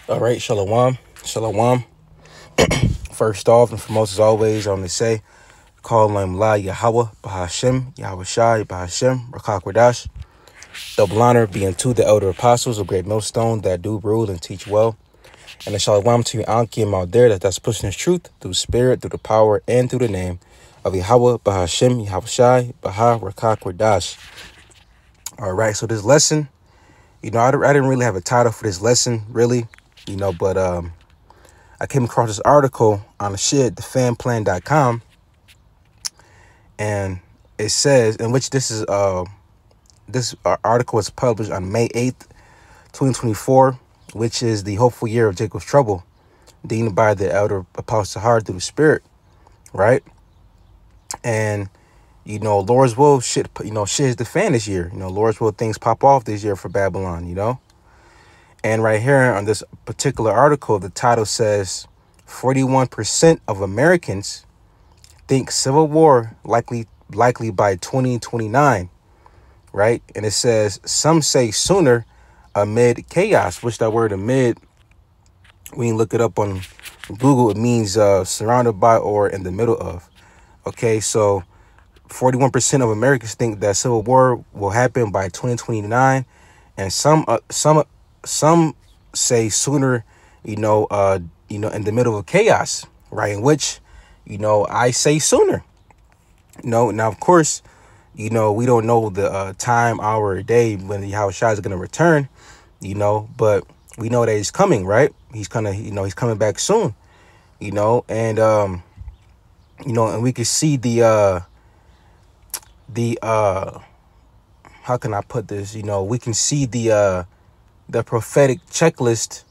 All right, shalom, shalom. First off and foremost, as always, I want to say, call on La Yahweh, Bahashem, Yahweh Shai, Bahashem, Rakak Radash. Double honor being to the elder apostles of Great Millstone that do rule and teach well. And the shalom to your Ankim out there that's pushing his truth through spirit, through the power, and through the name of Yahweh, Bahashem, Yahweh Shai, Baha, Rakak Radash. All right, so this lesson, I didn't really have a title for this lesson, really, but I came across this article on thefanplan.com, and it says, in which this article was published on May 8th, 2024, which is the hopeful year of Jacob's trouble, deemed by the elder apostle Sahar through the spirit, right? And, Lord's will shit is the fan this year. Lord's will things pop off this year for Babylon, And right here on this particular article, the title says 41% of Americans think civil war likely by 2029, right? And it says some say sooner amid chaos, which that word amid, when you look it up on Google, it means surrounded by or in the middle of. Okay, so 41% of Americans think that civil war will happen by 2029, and some say sooner, in the middle of chaos, right? In which, I say sooner. Now, of course, we don't know the time, hour, or day when the Yahweh Shai is going to return, but we know that he's coming, right? He's he's coming back soon, and, and we can see how can I put this? We can see the prophetic checklist,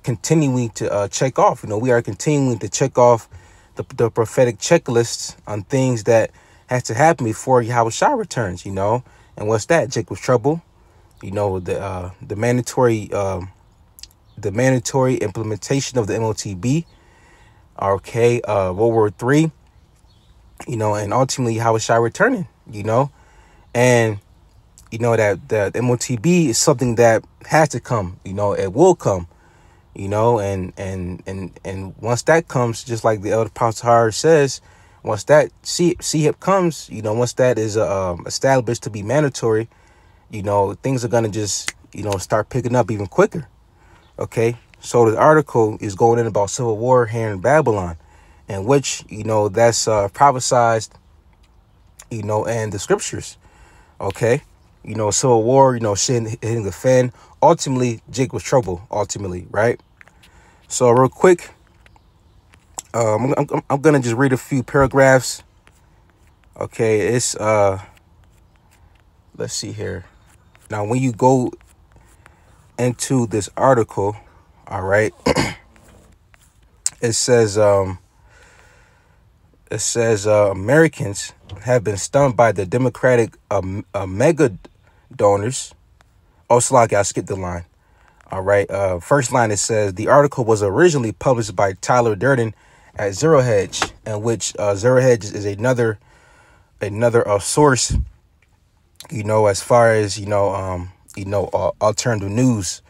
continuing to check off. We are continuing to check off the prophetic checklists on things that has to happen before Yahweh Shai returns, and what's that? Jacob's trouble, the mandatory implementation of the MOTB, okay, World War III, and ultimately Yahweh Shai returning, and that the MOTB is something that has to come, it will come, and once that comes, just like the elder Apostle Har says, once that CHIP comes, once that is established to be mandatory, things are gonna just start picking up even quicker. Okay, so the article is going in about civil war here in Babylon, in which that's prophesized, in the scriptures. Okay, civil war, shit hitting the fan. Ultimately, Jacob's trouble. Ultimately, right? So real quick, I'm gonna just read a few paragraphs. Okay, it's let's see here. Now, when you go into this article, all right, it says Americans have been stunned by the Democratic mega donors. Oh, Slack, I skipped the line. All right. First line, it says the article was originally published by Tyler Durden at Zero Hedge, in which Zero Hedge is another source, as far as alternative news.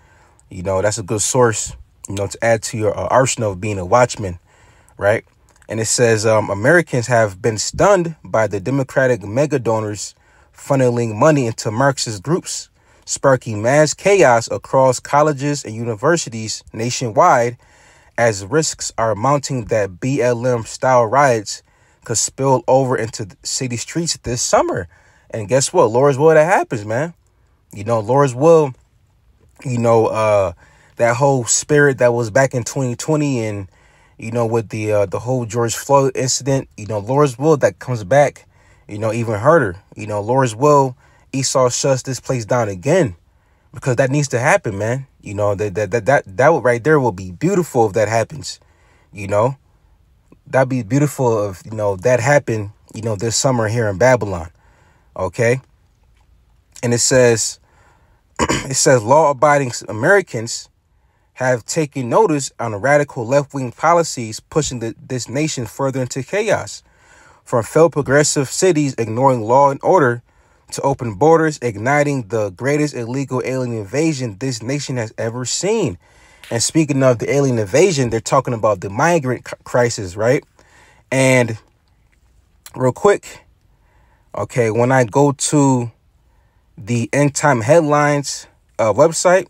That's a good source, to add to your arsenal of being a watchman, right? And it says Americans have been stunned by the Democratic mega donors funneling money into Marxist groups, sparking mass chaos across colleges and universities nationwide, as risks are mounting that BLM-style riots could spill over into the city streets this summer. And guess what? Lord's will, that happens, man. Lord's will, that whole spirit that was back in 2020 and, with the whole George Floyd incident, Lord's will, that comes back, even harder. Lord's will, Esau shuts this place down again, because that needs to happen, man. That right there will be beautiful if that happens. That'd be beautiful if, that happened, this summer here in Babylon. Okay. And it says law-abiding Americans have taken notice on the radical left-wing policies pushing this nation further into chaos, from failed progressive cities ignoring law and order to open borders, igniting the greatest illegal alien invasion this nation has ever seen. And speaking of the alien invasion, they're talking about the migrant crisis, right? And real quick, okay, when I go to the End Time Headlines website,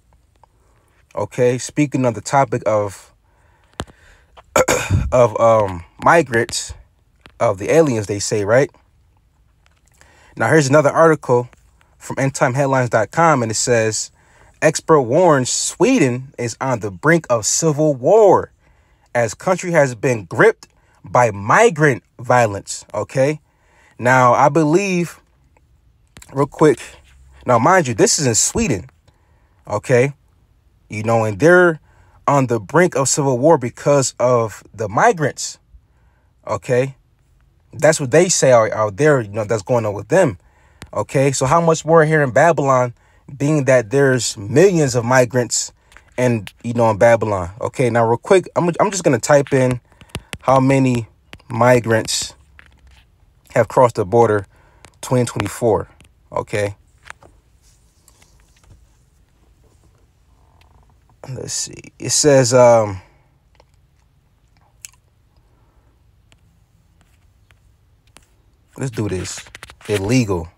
okay, speaking of the topic of migrants, of the aliens, they say, right? Now, here's another article from endtimeheadlines.com, and it says, expert warns Sweden is on the brink of civil war as country has been gripped by migrant violence, okay? Now, I believe, real quick, now, mind you, this is in Sweden, okay? You know, and they're on the brink of civil war because of the migrants, okay? That's what they say out there, you know, that's going on with them. Okay, so how much more here in Babylon, being that there's millions of migrants and, you know, in Babylon. Okay, now real quick, I'm just going to type in how many migrants have crossed the border 2024. Okay. Let's see. It says, let's do this. Illegal.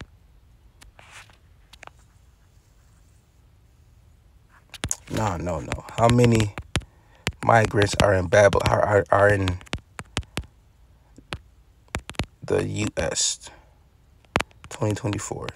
No. How many migrants are in Babylon? Are in the U.S. 2024?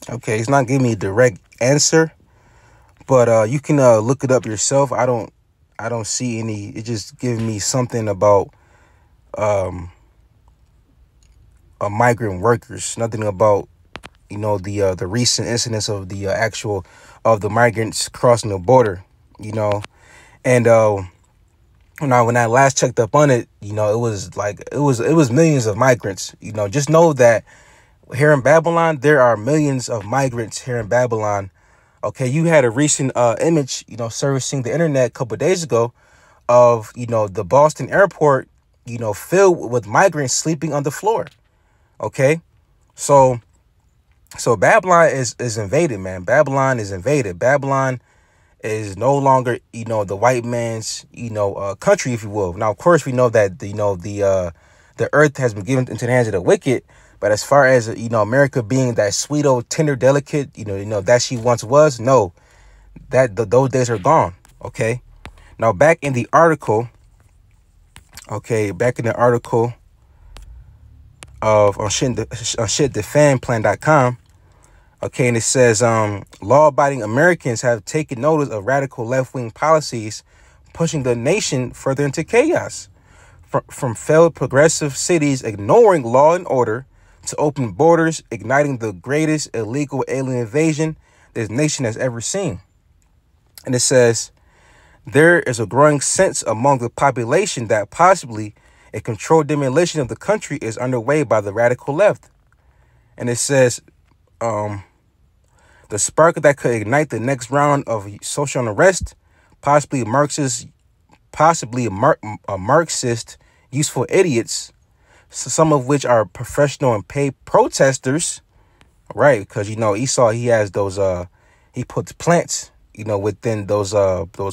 Okay, it's not giving me a direct answer, but you can look it up yourself. I don't see any. It just gives me something about migrant workers. Nothing about, you know, the recent incidents of the the migrants crossing the border. You know, and when I last checked up on it, you know, it was millions of migrants. You know, just know that here in Babylon, there are millions of migrants here in Babylon. Okay, you had a recent image, you know, servicing the internet a couple of days ago of, you know, the Boston airport, you know, filled with migrants sleeping on the floor. Okay, so Babylon is invaded, man. Babylon is invaded. Babylon is no longer, you know, the white man's, you know, country, if you will. Now, of course, we know that, you know, the earth has been given into the hands of the wicked. But as far as, you know, America being that sweet old tender delicate, you know that she once was, no, those days are gone. Okay. Now back in the article. Okay, back in the article of on shitdefendplan.com. Okay, and it says law-abiding Americans have taken notice of radical left-wing policies pushing the nation further into chaos. From failed progressive cities ignoring law and order to open borders, igniting the greatest illegal alien invasion this nation has ever seen. And it says, there is a growing sense among the population that possibly a controlled demolition of the country is underway by the radical left. And it says, the spark that could ignite the next round of social unrest, possibly Marxist, useful idiots, some of which are professional and paid protesters, right? Because, you know, Esau, he has those, he puts plants, you know, within those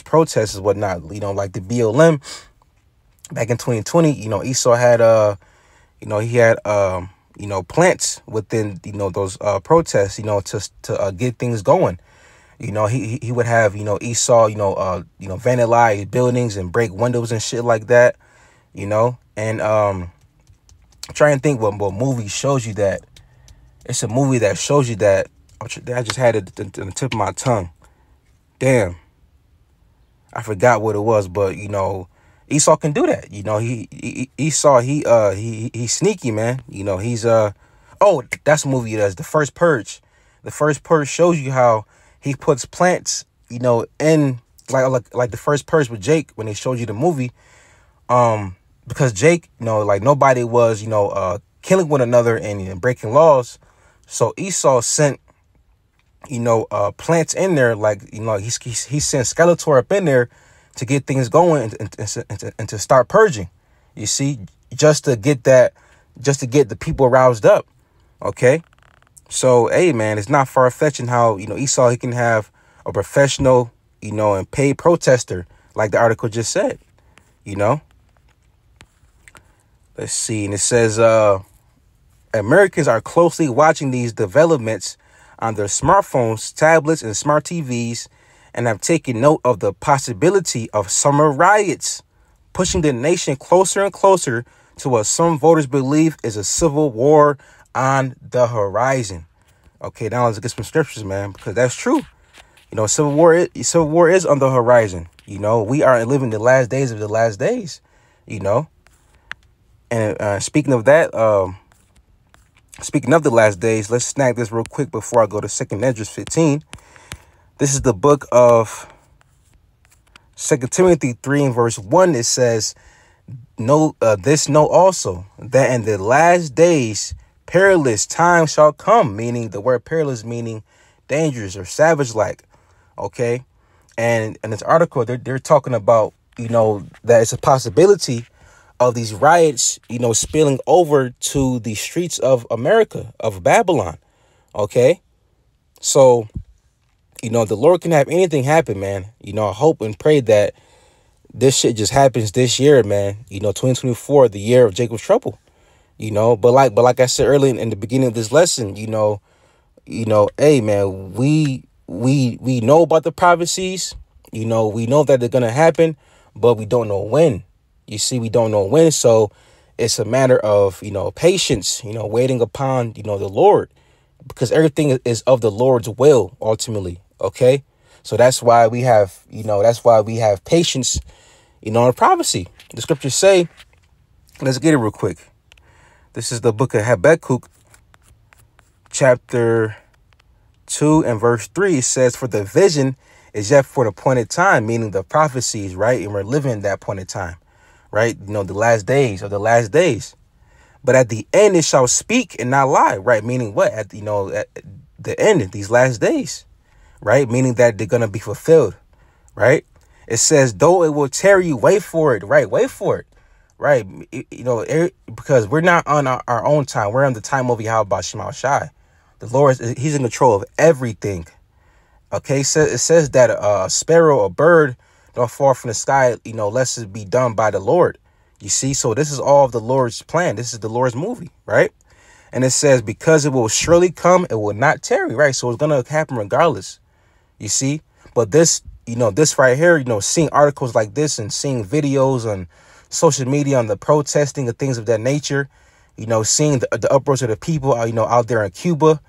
protests and whatnot, you know, like the BLM back in 2020, you know, Esau had, you know, he had, you know, plants within, you know, those protests, you know, to get things going. You know, he would have, you know, Esau, you know, vandalize buildings and break windows and shit like that, you know, and try and think what movie shows you that. It's a movie that shows you that. I just had it on the tip of my tongue. Damn. I forgot what it was, but, you know, Esau can do that. You know, Esau, he's sneaky, man. You know, he's, oh, that's a movie. That's The First Purge. The first purge shows you how he puts plants, in like the first purge with Jake when they showed you the movie. Because Jake, like nobody was, killing one another and breaking laws. So Esau sent, plants in there, like, he sent Skeletor up in there to get things going and to start purging, you see, just to get the people roused up. Okay. So, hey, man, it's not far-fetched in how, Esau, he can have a professional, and paid protester, like the article just said, Let's see. And it says, Americans are closely watching these developments on their smartphones, tablets, and smart TVs, and have taken note of the possibility of summer riots, pushing the nation closer and closer to what some voters believe is a civil war on the horizon. Okay, now let's get some scriptures, man, because that's true. Civil war is on the horizon. We are living the last days of the last days, And speaking of that, speaking of the last days, let's snag this real quick before I go to 2 Esdras 15. This is the book of 2 Timothy 3 and verse 1. It says, know also, that in the last days perilous times shall come, meaning the word perilous meaning dangerous or savage like. Okay. And in this article, they're talking about, that it's a possibility of these riots, spilling over to the streets of America, of Babylon. Okay. So, the Lord can have anything happen, man. I hope and pray that this shit just happens this year, man. 2024, the year of Jacob's trouble. But like I said earlier in the beginning of this lesson, hey, man, we know about the prophecies. We know that they're gonna happen, but we don't know when. You see, we don't know when. So it's a matter of, patience, waiting upon, the Lord, because everything is of the Lord's will ultimately. Okay. So that's why we have, patience, in prophecy. The scriptures say, let's get it real quick. This is the book of Habakkuk, chapter 2 and verse 3. It says, for the vision is yet for the appointed time, meaning the prophecies, right? And we're living that appointed time, right? The last days of the last days. But at the end, it shall speak and not lie, right? Meaning what? At the end of these last days, right? Meaning that they're going to be fulfilled, right? It says, though it will tarry you, wait for it, right? Wait for it, right? Because we're not on our own time. We're on the time of Yahweh Shema Shai. The Lord, he's in control of everything. Okay, it says that a sparrow, a bird, don't fall from the sky, lest it be done by the Lord. You see, so this is all of the Lord's plan. This is the Lord's movie, right? And it says, because it will surely come, it will not tarry, right? So it's going to happen regardless, you see. But this, this right here, seeing articles like this and seeing videos on social media on the protesting and things of that nature, seeing the uproars of the people, out there in Cuba,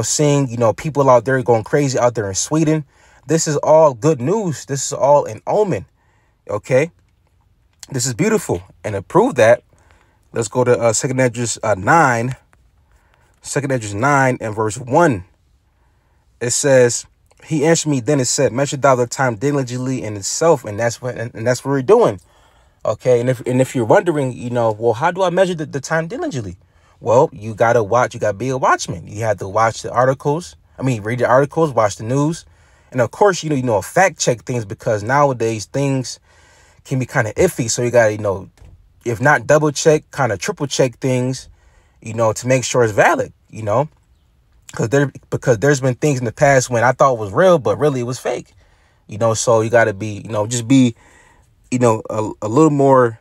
seeing, people out there going crazy out there in Sweden. This is all good news. This is all an omen. Okay. This is beautiful. And to prove that, let's go to 2 Esdras 9. 2 Esdras 9 and verse 1. It says, he answered me then and said, measure thou the time diligently in itself. And that's what we're doing. Okay. And if you're wondering, well, how do I measure the time diligently? Well, you got to watch. You got to be a watchman. You have to watch the articles. Read the articles, watch the news. And of course, fact check things, because nowadays things can be kind of iffy. So you got to, if not double check, kind of triple check things, to make sure it's valid, because there's been things in the past when I thought was real, but really it was fake, so you got to be, just be, a little more,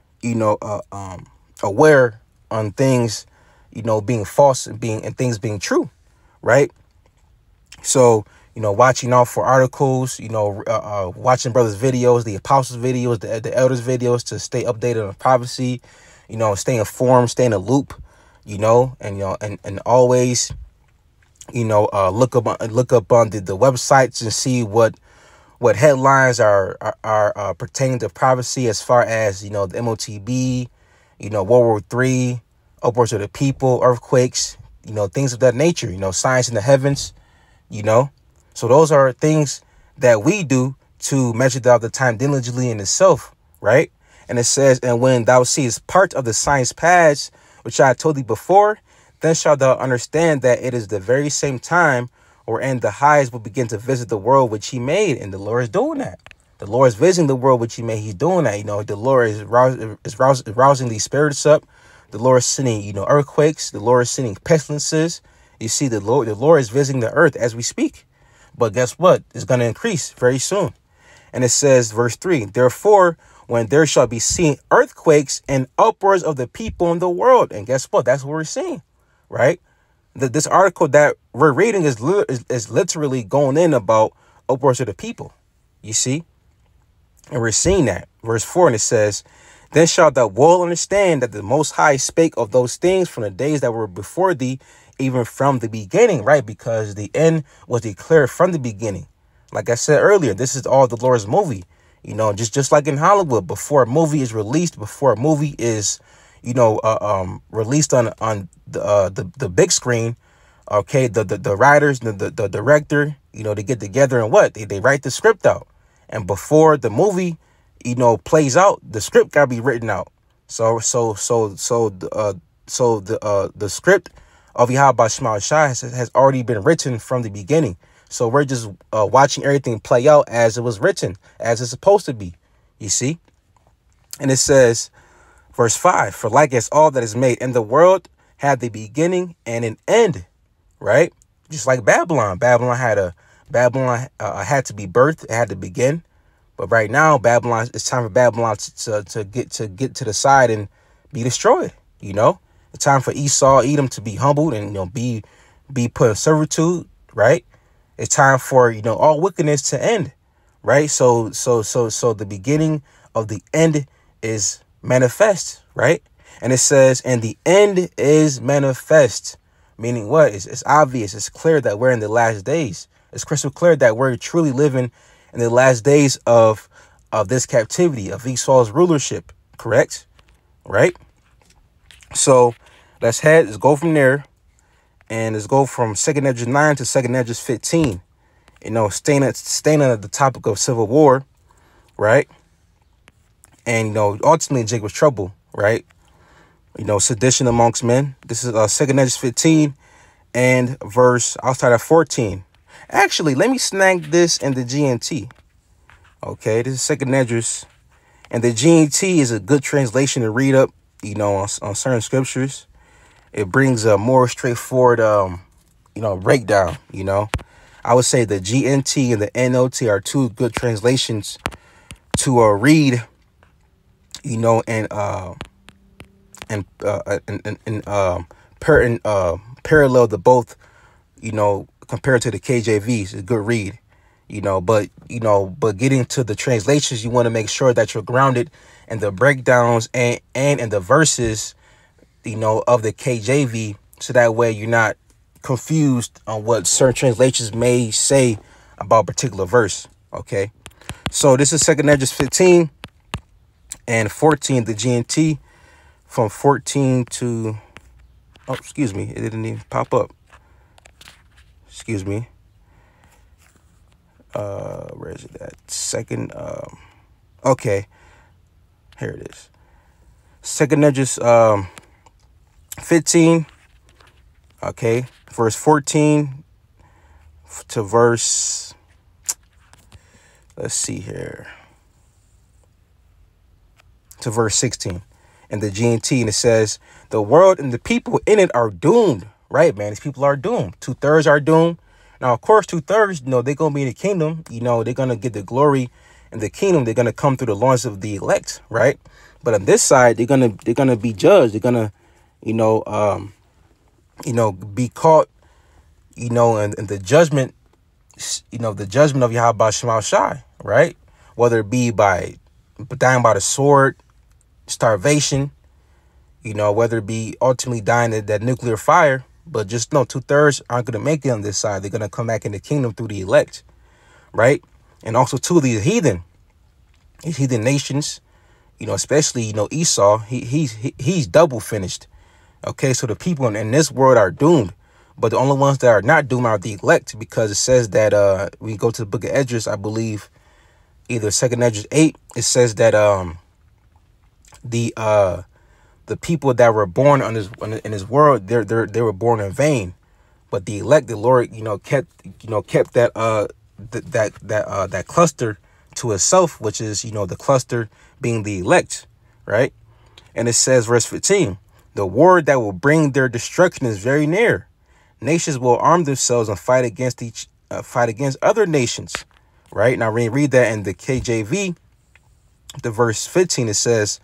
aware on things, being false and things being true. Right. So, watching out for articles, watching brothers' videos, the apostles' videos, the elders' videos, to stay updated on prophecy, stay informed, stay in a loop, and always, look up on the websites and see what headlines are pertaining to prophecy, as far as, the MOTB, World War III, upwards of the people, earthquakes, things of that nature, signs in the heavens. you know. So those are things that we do to measure out the time diligently in itself, right? And it says, and when thou seest part of the science paths, which I told thee before, then shalt thou understand that it is the very same time wherein the highest will begin to visit the world which he made. And the Lord is doing that. The Lord is visiting the world which he made. He's doing that. You know, the Lord is rousing these spirits up. The Lord is sending, you know, earthquakes. The Lord is sending pestilences. You see, the Lord is visiting the earth as we speak. But guess what? It's going to increase very soon. And it says, verse 3, therefore, when there shall be seen earthquakes and uproars of the people in the world. And guess what? That's what we're seeing, right? This article that we're reading is literally going in about uproars of the people, you see? And we're seeing that. Verse 4, and it says, then shalt thou well understand that the Most High spake of those things from the days that were before thee, even from the beginning, right? Because the end was declared from the beginning. Like I said earlier, this is all the Lord's movie. You know, just like in Hollywood, before a movie is released, before a movie is, you know, released on the big screen, okay, the writers, the director, you know, they get together and what? They write the script out. And before the movie, you know, plays out, the script gotta be written out. So the script of Yahweh Shema Shai has already been written from the beginning. So we're just watching everything play out as it was written, as it's supposed to be, you see? And it says, verse 5, for like as all that is made in the world had the beginning and an end, right? Just like Babylon. Babylon had to be birthed, it had to begin. But right now, Babylon, it's time for Babylon to get to the side and be destroyed, you know? It's time for Esau, Edom to be humbled and, you know, be put in servitude, right? It's time for, you know, all wickedness to end, right? So the beginning of the end is manifest, right? And it says, and the end is manifest, meaning what? It's obvious. It's clear that we're in the last days. It's crystal clear that we're truly living in the last days of this captivity, of Esau's rulership, correct? Right? So let's go from there. And let's go from 2nd Esdras 9 to 2nd Esdras 15. You know, staying at the topic of civil war, right? And, you know, ultimately Jacob's trouble, right? You know, sedition amongst men. This is 2nd Esdras 15 and I'll start at 14. Actually, let me snag this in the GNT. Okay, this is 2nd Esdras. And the GNT is a good translation to read up, you know, on certain scriptures. It brings a more straightforward, you know, breakdown, you know. I would say the GNT and the NOT are two good translations to read, you know, and parallel to both, you know, compared to the KJV. It's a good read, you know, but getting to the translations, you want to make sure that you're grounded in the breakdowns and in the verses, you know, of the KJV, so that way you're not confused on what certain translations may say about a particular verse. Okay, so this is 2nd Esdras 15 and 14, the GNT, from 14 to, oh, excuse me, it didn't even pop up. Excuse me. Where is it at? Second, okay, here it is. 2nd Esdras 15, okay, verse 14 to verse, let's see here, to verse 16 in the GNT, and it says, the world and the people in it are doomed, right, man? These people are doomed. 2/3 are doomed. Now, of course, 2/3, you know, they're going to be in the kingdom, you know, they're going to get the glory in the kingdom. They're going to come through the loins of the elect, right? But on this side, they're going to be judged. They're going to, you know, be caught, you know, in the judgment, you know, the judgment of Yahweh Shema Shai, right? Whether it be by dying by the sword, starvation, you know, whether it be ultimately dying in that nuclear fire. But just know 2/3 aren't going to make it on this side. They're going to come back in the kingdom through the elect, right? And also, too, these heathen nations, you know, especially, you know, Esau, he's double finished. Okay, so the people in this world are doomed. But the only ones that are not doomed are the elect, because it says that we go to the book of Esdras, I believe, either second Esdras 8, it says that the people that were born on this in this world, they were born in vain. But the elect, the Lord, kept that cluster to itself, which is, the cluster being the elect, right? And it says, verse 15, the war that will bring their destruction is very near. Nations will arm themselves and fight against other nations, right? Now, when you read that in the KJV, the verse 15, it says,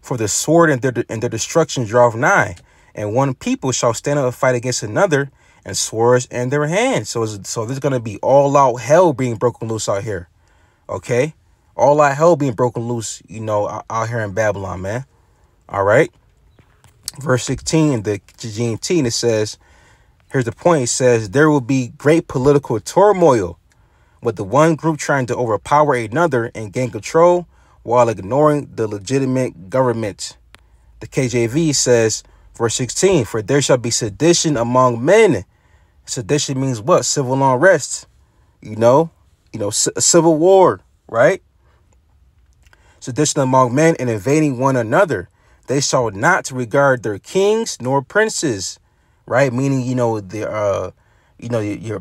for the sword and their destruction draweth nigh, and one people shall stand up and fight against another, and swords in their hands. So there's going to be all out hell being broken loose out here. Okay. All out hell being broken loose, out here in Babylon, man. All right. Verse 16 in the GNT, it says, here's the point. It says, there will be great political turmoil, with the one group trying to overpower another and gain control while ignoring the legitimate government. The KJV says, verse 16, for there shall be sedition among men. Sedition means what? Civil unrest, civil war, right? Sedition among men and invading one another. They shall not regard their kings nor princes, right? Meaning, your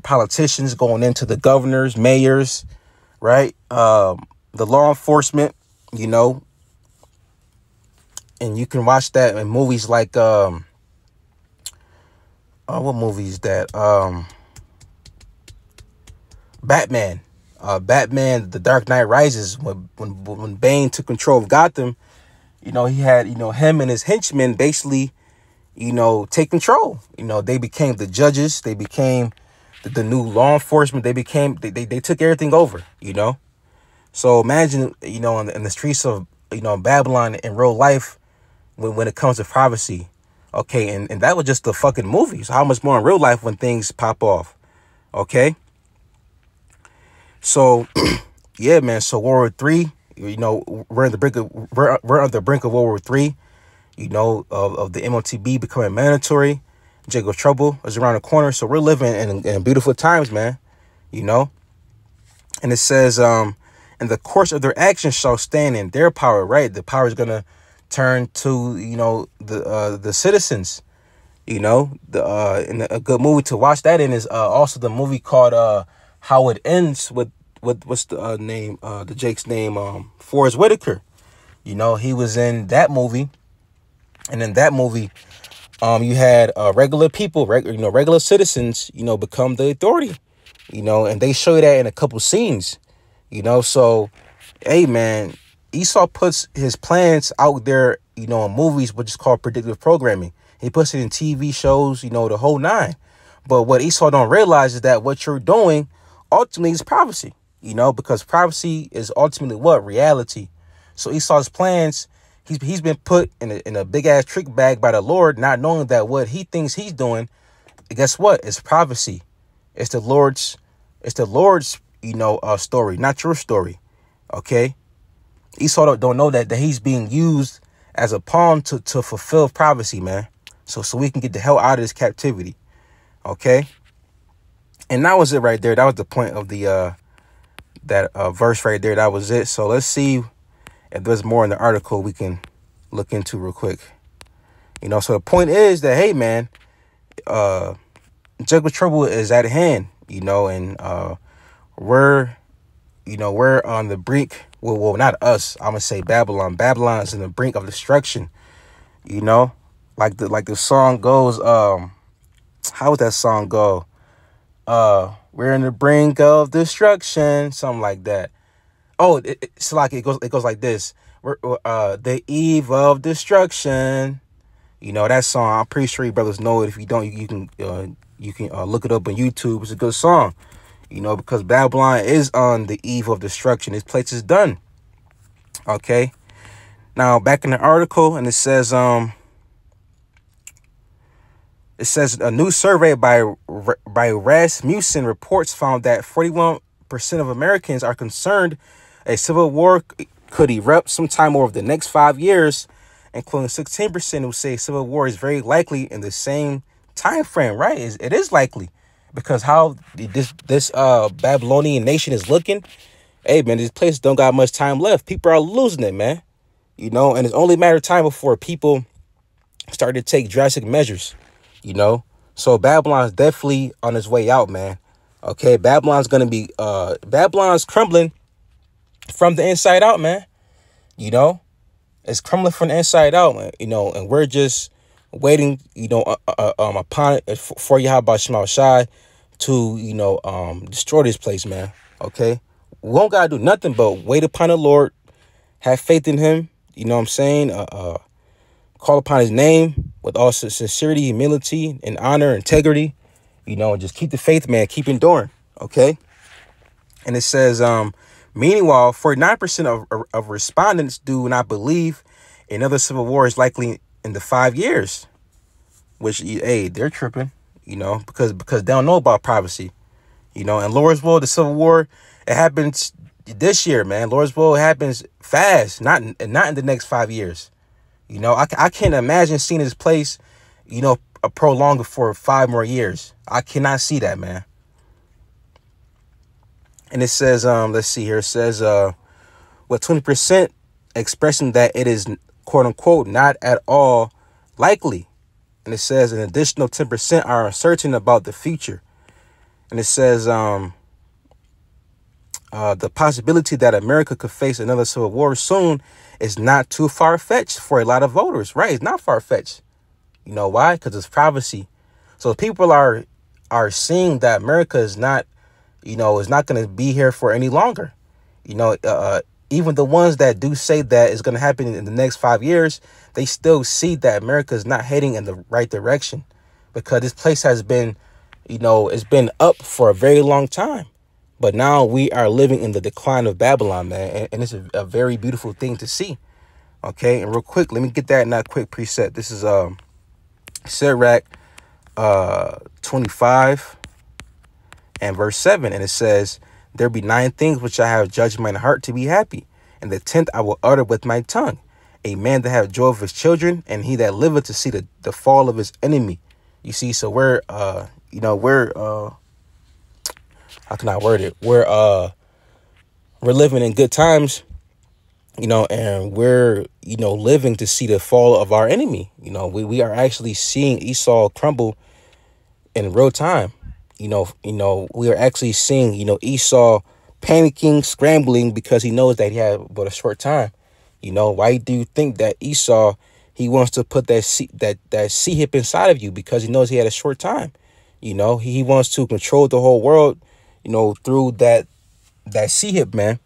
politicians going into the governors, mayors, right? The law enforcement, and you can watch that in movies like, what movie is that? Batman. Batman, The Dark Knight Rises, when Bane took control of Gotham, he had, him and his henchmen basically, take control. They became the judges. They became the new law enforcement. They took everything over, So imagine, in the streets of, Babylon in real life when it comes to privacy. Okay, and that was just the fucking movie. So how much more in real life when things pop off? Okay. So, yeah, man. So World War III, we're on the brink of World War III, of the MOTB becoming mandatory. Jacob's trouble is around the corner. So we're living in beautiful times, man. And it says, and the course of their actions shall stand in their power, right? The power is gonna turn to, the citizens, and a good movie to watch that in is also the movie called How It Ends with what's the name, the Jake's name, Forrest Whitaker. He was in that movie, and in that movie, you had regular people, regular citizens, become the authority, and they show you that in a couple scenes, so, hey, man, Esau puts his plans out there, in movies, which is called predictive programming. He puts it in TV shows, the whole nine. But what Esau don't realize is that what you're doing ultimately is prophecy, because prophecy is ultimately what? Reality. So Esau's plans, he's been put in a big ass trick bag by the Lord, not knowing that what he thinks he's doing, guess what? It's prophecy. It's the Lord's, story, not your story. Okay. Esau don't know that he's being used as a pawn to fulfill prophecy, man. So we can get the hell out of this captivity. Okay. And that was it right there. That was the point of the that verse right there. That was it. So let's see if there's more in the article we can look into real quick. So the point is that, hey, man, Jacob's trouble is at hand, and we're on the brink. Well, not us. I'm gonna say Babylon. Babylon is in the brink of destruction. Like the song goes. How would that song go? We're in the brink of destruction, something like that. Oh, it's like it goes like this. We're the eve of destruction. That song. I'm pretty sure you brothers know it. If you don't, you can look it up on YouTube. It's a good song. Because Babylon is on the eve of destruction. This place is done. Okay. Now back in the article, and it says a new survey by Rasmussen reports found that 41% of Americans are concerned a civil war could erupt sometime over the next 5 years, including 16% who say civil war is very likely in the same time frame, right? It is likely, because how this Babylonian nation is looking. Hey man, this place don't got much time left. People are losing it, man. And it's only a matter of time before people start to take drastic measures. So Babylon's definitely on its way out, man. Okay, Babylon's crumbling from the inside out, man. It's crumbling from the inside out, man. And we're just waiting, upon it for Yahweh Shema Shai to, destroy this place, man. Okay, we don't gotta do nothing but wait upon the Lord, have faith in Him. You know what I'm saying? Call upon His name with all sincerity, humility, and honor, integrity. And just keep the faith, man. Keep enduring. Okay. And it says, meanwhile, 49% of respondents do not believe another civil war is likely in the 5 years, which, hey, they're tripping, because they don't know about privacy. In Lawrenceville, the Civil War, it happens this year, man. Lawrenceville happens fast, not in the next 5 years. I can't imagine seeing this place, prolonged for 5 more years. I cannot see that, man. And it says, let's see here. It says, 20% expressing that it is, quote unquote, not at all likely. And it says an additional 10% are uncertain about the future. And it says, the possibility that America could face another civil war soon is not too far-fetched for a lot of voters, right? It's not far-fetched. You know why? Because it's prophecy. So people are seeing that America is not, is not going to be here for any longer. Even the ones that do say that it's going to happen in the next 5 years, they still see that America is not heading in the right direction, because this place has been, it's been up for a very long time. But now we are living in the decline of Babylon, man. And it's a very beautiful thing to see. Okay. And real quick, let me get that in that quick preset. This is Sirach 25 and verse 7. And it says, there be 9 things which I have judged mine heart to be happy, and the 10th I will utter with my tongue. A man that have joy of his children, and he that liveth to see the fall of his enemy. You see, so we're how can I word it? We're living in good times, and we're, living to see the fall of our enemy. We are actually seeing Esau crumble in real time. We are actually seeing, Esau panicking, scrambling, because he knows that he had but a short time. Why do you think that Esau, he wants to put that sea hip inside of you? Because he knows he had a short time. He wants to control the whole world, through that sea hip, man.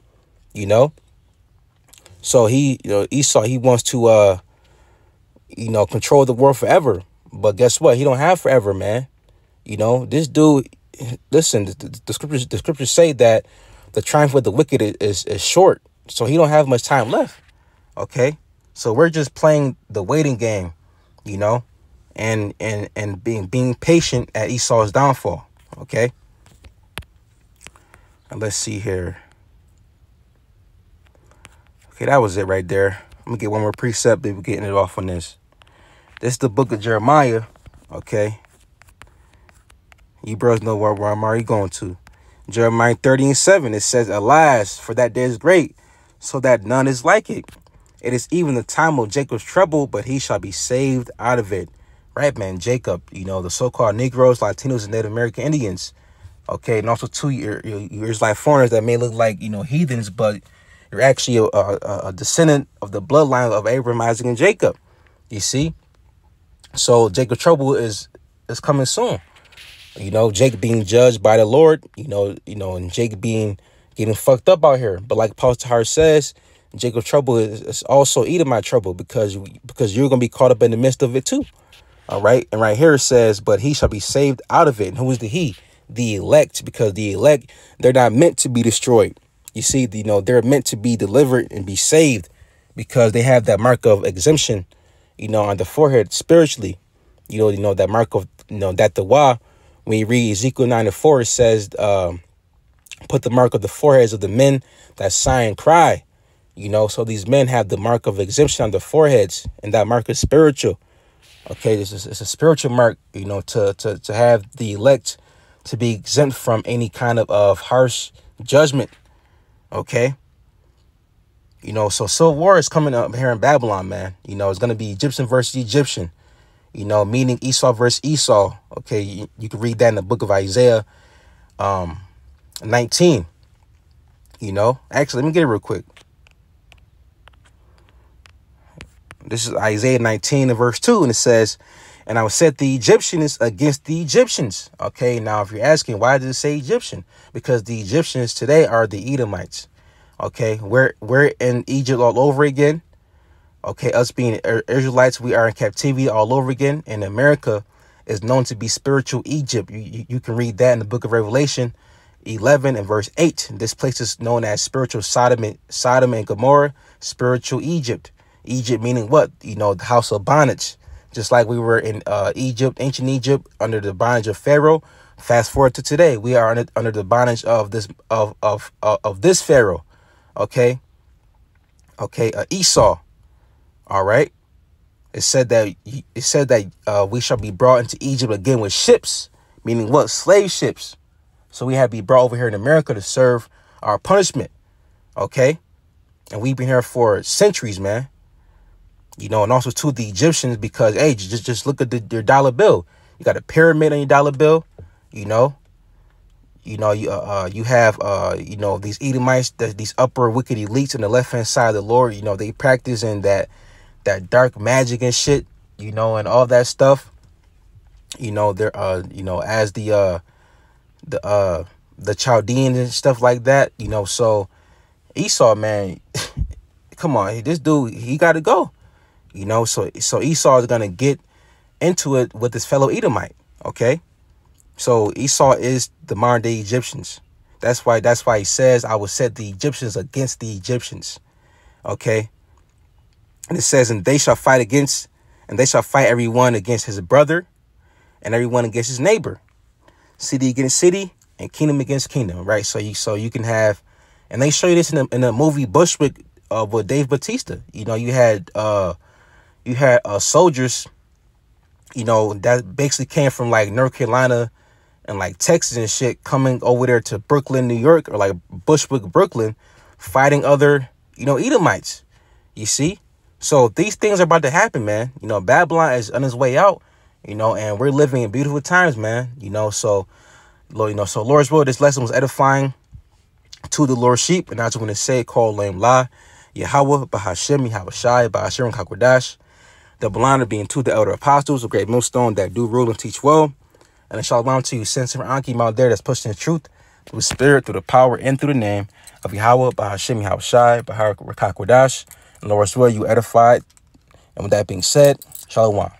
So Esau, he wants to control the world forever. But guess what? He don't have forever, man. This dude, listen, the scriptures say that the triumph of the wicked is short. So he don't have much time left. Okay. So we're just playing the waiting game, and being patient at Esau's downfall. Okay. And let's see here. Okay, that was it right there. I'm gonna get one more precept, then we're getting it off on this. This is the book of Jeremiah. Okay. You bros know where I'm already going to. Jeremiah 30 and 7. It says, alas, for that day is great, so that none is like it. It is even the time of Jacob's trouble, but he shall be saved out of it. Right, man? Jacob, the so-called Negroes, Latinos, and Native American Indians. Okay, and also too, you're Israelite foreigners that may look like, heathens, but you're actually a descendant of the bloodline of Abraham, Isaac, and Jacob. You see? So Jacob's trouble is coming soon. Jacob being judged by the Lord, and Jacob getting fucked up out here. But like Paul Tahar says, Jacob's trouble is also Edomite trouble, because you're going to be caught up in the midst of it too. All right. And right here it says, but he shall be saved out of it. And who is the he? The elect, because the elect, they're not meant to be destroyed. You see, they're meant to be delivered and be saved, because they have that mark of exemption, on the forehead spiritually. That mark of, that the wa. When you read Ezekiel 9:4, it says, put the mark of the foreheads of the men that sigh and cry. So these men have the mark of exemption on the foreheads, and that mark is spiritual. Okay, this is, it's a spiritual mark, you know, to have the elect to be exempt from any kind of harsh judgment. Okay. You know, so civil war is coming up here in Babylon, man. You know, it's going to be Egyptian versus Egyptian, you know, meaning Esau versus Esau. Okay, you can read that in the book of Isaiah 19. You know, actually, let me get it real quick. This is Isaiah 19 and verse 2, and it says, and I will set the Egyptians against the Egyptians. Okay, now if you're asking, why does it say Egyptian? Because the Egyptians today are the Edomites. Okay, we're in Egypt all over again. Okay, us being Israelites, we are in captivity all over again. And America is known to be spiritual Egypt. You can read that in the book of Revelation 11 and verse 8. This place is known as spiritual Sodom and Gomorrah, spiritual Egypt. Egypt meaning what? You know, the house of bondage. Just like we were in Egypt, ancient Egypt, under the bondage of Pharaoh. Fast forward to today, we are under the bondage of this this Pharaoh. Okay, Esau. All right. It said that we shall be brought into Egypt again with ships, meaning what? Slave ships. So we have to be brought over here in America to serve our punishment. Okay, and we've been here for centuries, man. You know, and also to the Egyptians, because hey, just look at your dollar bill. You got a pyramid on your dollar bill. You have you know, these Edomites, these upper wicked elites on the left hand side of the Lord. You know, they practice in that dark magic and shit. You know, and all that stuff. You know, they're you know, as the Chaldeans and stuff like that. You know, so Esau, man, come on, this dude, he got to go. You know, so Esau is going to get into it with his fellow Edomite. Okay. So Esau is the modern day Egyptians. That's why he says, I will set the Egyptians against the Egyptians. Okay. And it says, and they shall fight everyone against his brother and everyone against his neighbor, city against city and kingdom against kingdom. Right. So you can have, and they show you this in the movie Bushwick with Dave Bautista. You know, you had soldiers, you know, that basically came from like North Carolina and like Texas and shit, coming over there to Brooklyn, New York, or like Bushwick, Brooklyn, fighting other, you know, Edomites. You see? So these things are about to happen, man. You know, Babylon is on its way out, you know, and we're living in beautiful times, man. You know, so Lord's will, this lesson was edifying to the Lord's sheep. And I just want to say, call Lame La, Yahweh, Bahashem, Yahweh Shai, Bahashem, Kakwadash. The Belana being to the elder apostles, a great millstone that do rule and teach well. And it shall bound to you, send some Ankim out there that's pushing the truth through the spirit, through the power, and through the name of Yahweh, Bahashem, Yahweh Shai, Bahar Rakakwadash. And Lord's will, you edified. And with that being said, Shalom.